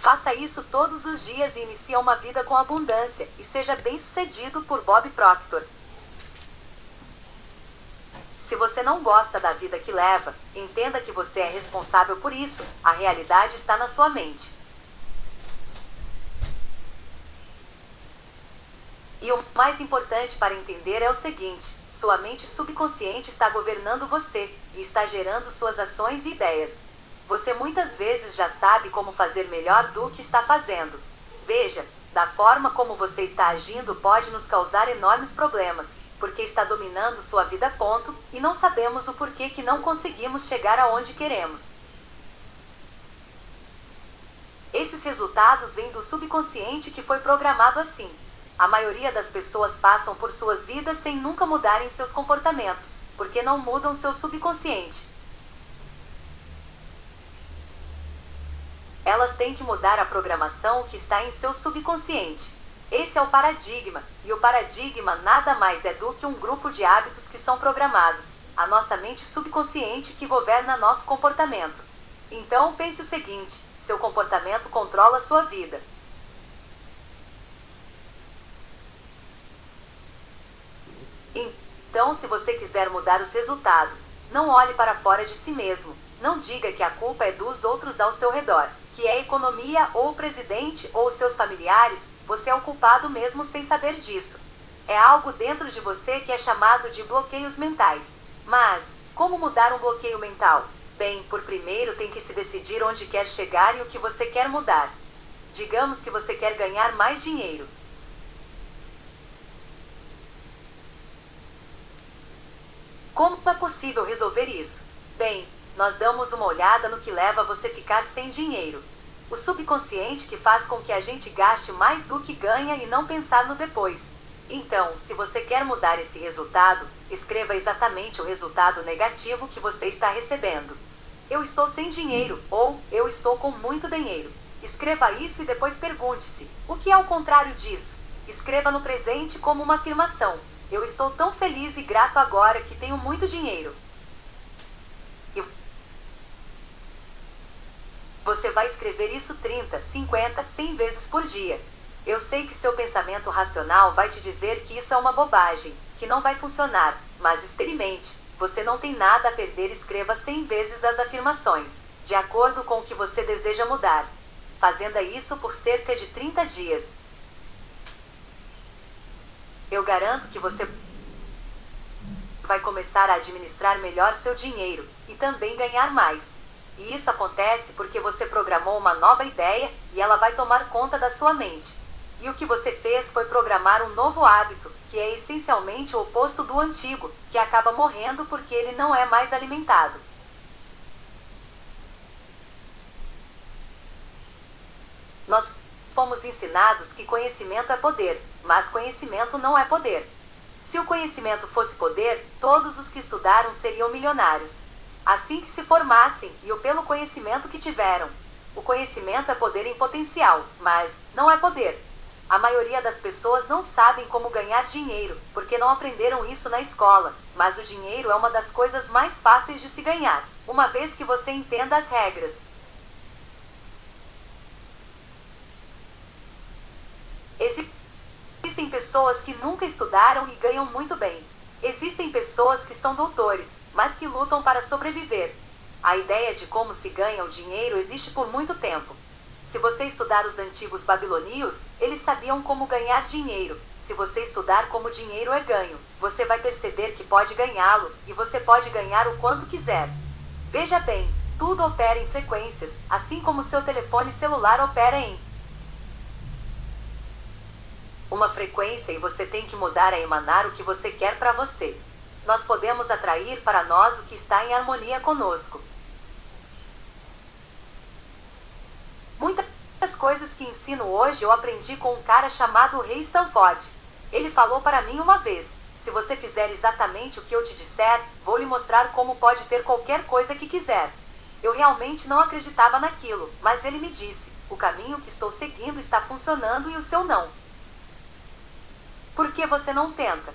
Faça isso todos os dias e inicie uma vida com abundância, e seja bem-sucedido por Bob Proctor. Se você não gosta da vida que leva, entenda que você é responsável por isso, a realidade está na sua mente. E o mais importante para entender é o seguinte: sua mente subconsciente está governando você, e está gerando suas ações e ideias. Você muitas vezes já sabe como fazer melhor do que está fazendo. Veja, da forma como você está agindo pode nos causar enormes problemas, porque está dominando sua vida, e não sabemos o porquê que não conseguimos chegar aonde queremos. Esses resultados vêm do subconsciente que foi programado assim. A maioria das pessoas passam por suas vidas sem nunca mudarem seus comportamentos, porque não mudam seu subconsciente. Elas têm que mudar a programação que está em seu subconsciente. Esse é o paradigma, e o paradigma nada mais é do que um grupo de hábitos que são programados, a nossa mente subconsciente que governa nosso comportamento. Então pense o seguinte: seu comportamento controla sua vida. Então, se você quiser mudar os resultados, não olhe para fora de si mesmo. Não diga que a culpa é dos outros ao seu redor, que é a economia, ou o presidente, ou seus familiares. Você é o culpado mesmo sem saber disso. É algo dentro de você que é chamado de bloqueios mentais. Mas, como mudar um bloqueio mental? Bem, por primeiro tem que se decidir onde quer chegar e o que você quer mudar. Digamos que você quer ganhar mais dinheiro. Como é possível resolver isso? Bem, nós damos uma olhada no que leva você a ficar sem dinheiro. O subconsciente que faz com que a gente gaste mais do que ganha e não pensar no depois. Então, se você quer mudar esse resultado, escreva exatamente o resultado negativo que você está recebendo. Eu estou sem dinheiro, ou eu estou com muito dinheiro. Escreva isso e depois pergunte-se: o que é o contrário disso? Escreva no presente como uma afirmação: eu estou tão feliz e grato agora que tenho muito dinheiro. E você vai escrever isso 30, 50, 100 vezes por dia. Eu sei que seu pensamento racional vai te dizer que isso é uma bobagem, que não vai funcionar, mas experimente. Você não tem nada a perder. Escreva 100 vezes as afirmações, de acordo com o que você deseja mudar. Fazendo isso por cerca de 30 dias. Eu garanto que você vai começar a administrar melhor seu dinheiro, e também ganhar mais. E isso acontece porque você programou uma nova ideia, e ela vai tomar conta da sua mente. E o que você fez foi programar um novo hábito, que é essencialmente o oposto do antigo, que acaba morrendo porque ele não é mais alimentado. Nós fomos ensinados que conhecimento é poder, mas conhecimento não é poder. Se o conhecimento fosse poder, todos os que estudaram seriam milionários. Assim que se formassem, e o pelo conhecimento que tiveram. O conhecimento é poder em potencial, mas não é poder. A maioria das pessoas não sabem como ganhar dinheiro, porque não aprenderam isso na escola, mas o dinheiro é uma das coisas mais fáceis de se ganhar, uma vez que você entenda as regras. Existem pessoas que nunca estudaram e ganham muito bem. Existem pessoas que são doutores, mas que lutam para sobreviver. A ideia de como se ganha o dinheiro existe por muito tempo. Se você estudar os antigos babilônios, eles sabiam como ganhar dinheiro. Se você estudar como dinheiro é ganho, você vai perceber que pode ganhá-lo, e você pode ganhar o quanto quiser. Veja bem, tudo opera em frequências, assim como seu telefone celular opera em uma frequência, e você tem que mudar a emanar o que você quer para você. Nós podemos atrair para nós o que está em harmonia conosco. Muitas coisas que ensino hoje eu aprendi com um cara chamado Ray Stanford. Ele falou para mim uma vez: se você fizer exatamente o que eu te disser, vou lhe mostrar como pode ter qualquer coisa que quiser. Eu realmente não acreditava naquilo, mas ele me disse: o caminho que estou seguindo está funcionando e o seu não. Por que você não tenta?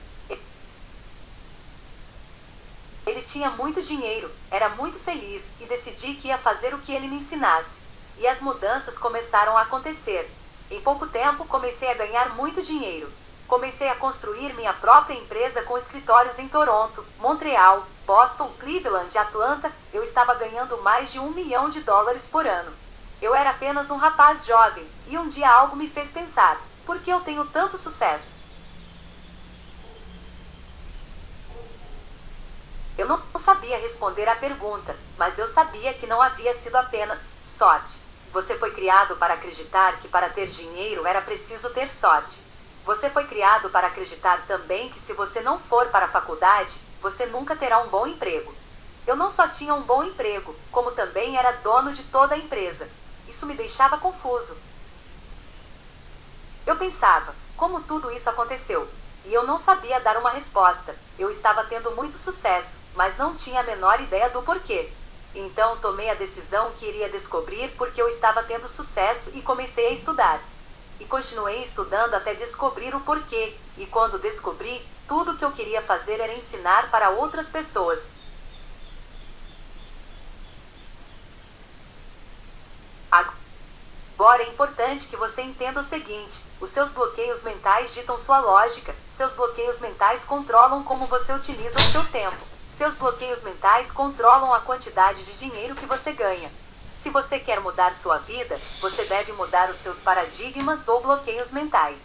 Ele tinha muito dinheiro, era muito feliz, e decidi que ia fazer o que ele me ensinasse. e as mudanças começaram a acontecer. Em pouco tempo, comecei a ganhar muito dinheiro. Comecei a construir minha própria empresa com escritórios em Toronto, Montreal, Boston, Cleveland e Atlanta. Eu estava ganhando mais de US$ 1.000.000 por ano. Eu era apenas um rapaz jovem, e um dia algo me fez pensar: por que eu tenho tanto sucesso? Eu não sabia responder à pergunta, mas eu sabia que não havia sido apenas sorte. Você foi criado para acreditar que para ter dinheiro era preciso ter sorte. Você foi criado para acreditar também que se você não for para a faculdade, você nunca terá um bom emprego. Eu não só tinha um bom emprego, como também era dono de toda a empresa. Isso me deixava confuso. Eu pensava, como tudo isso aconteceu? E eu não sabia dar uma resposta. Eu estava tendo muito sucesso, mas não tinha a menor ideia do porquê. Então tomei a decisão que iria descobrir porque eu estava tendo sucesso e comecei a estudar. E continuei estudando até descobrir o porquê, e quando descobri, tudo o que eu queria fazer era ensinar para outras pessoas. Agora é importante que você entenda o seguinte: os seus bloqueios mentais ditam sua lógica, seus bloqueios mentais controlam como você utiliza o seu tempo, seus bloqueios mentais controlam a quantidade de dinheiro que você ganha. Se você quer mudar sua vida, você deve mudar os seus paradigmas ou bloqueios mentais.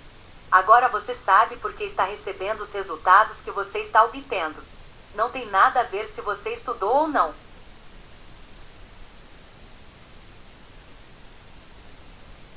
Agora você sabe por que está recebendo os resultados que você está obtendo. Não tem nada a ver se você estudou ou não.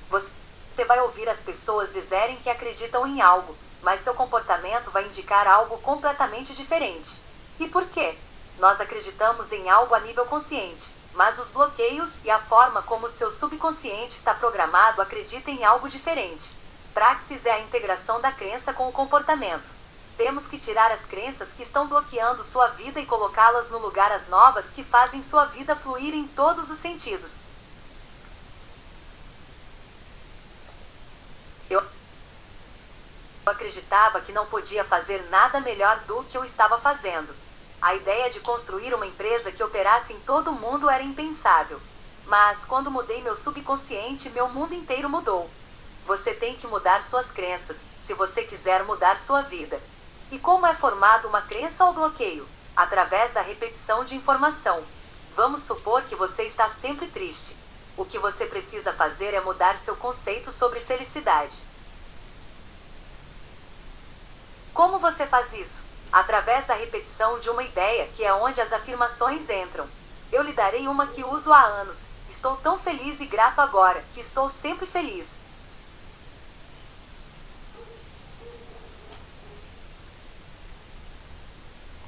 Você vai ouvir as pessoas dizerem que acreditam em algo, mas seu comportamento vai indicar algo completamente diferente. E por quê? Nós acreditamos em algo a nível consciente, mas os bloqueios e a forma como seu subconsciente está programado acreditam em algo diferente. Praxis é a integração da crença com o comportamento. Temos que tirar as crenças que estão bloqueando sua vida e colocá-las no lugar as novas que fazem sua vida fluir em todos os sentidos. Eu acreditava que não podia fazer nada melhor do que eu estava fazendo. A ideia de construir uma empresa que operasse em todo o mundo era impensável. Mas, quando mudei meu subconsciente, meu mundo inteiro mudou. Você tem que mudar suas crenças, se você quiser mudar sua vida. E como é formado uma crença ou bloqueio? Através da repetição de informação. Vamos supor que você está sempre triste. O que você precisa fazer é mudar seu conceito sobre felicidade. Como você faz isso? Através da repetição de uma ideia, que é onde as afirmações entram. Eu lhe darei uma que uso há anos. Estou tão feliz e grato agora, que estou sempre feliz.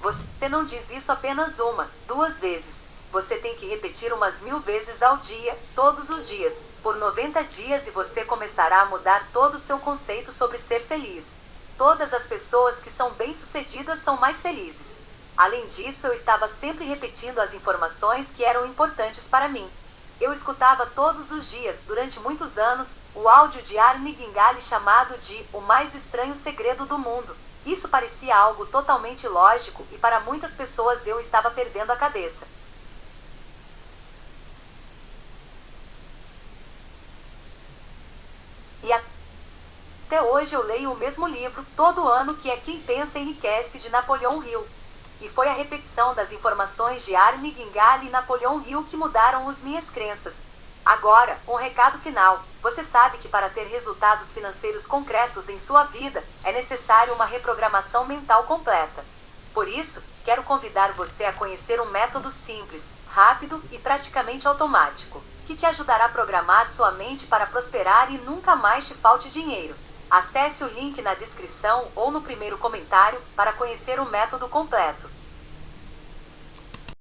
Você não diz isso apenas uma, 2 vezes. Você tem que repetir umas 1000 vezes ao dia, todos os dias, por 90 dias e você começará a mudar todo o seu conceito sobre ser feliz. Todas as pessoas que são bem-sucedidas são mais felizes. Além disso, eu estava sempre repetindo as informações que eram importantes para mim. Eu escutava todos os dias, durante muitos anos, o áudio de Arne Gingali chamado de O Mais Estranho Segredo do Mundo. Isso parecia algo totalmente lógico e para muitas pessoas eu estava perdendo a cabeça. E até hoje eu leio o mesmo livro todo ano, que é Quem Pensa Enriquece, de Napoleão Hill. E foi a repetição das informações de Arne Gingali e Napoleão Hill que mudaram as minhas crenças. Agora, um recado final. Você sabe que para ter resultados financeiros concretos em sua vida, é necessário uma reprogramação mental completa. Por isso, quero convidar você a conhecer um método simples, rápido e praticamente automático, que te ajudará a programar sua mente para prosperar e nunca mais te falte dinheiro. Acesse o link na descrição ou no primeiro comentário para conhecer o método completo.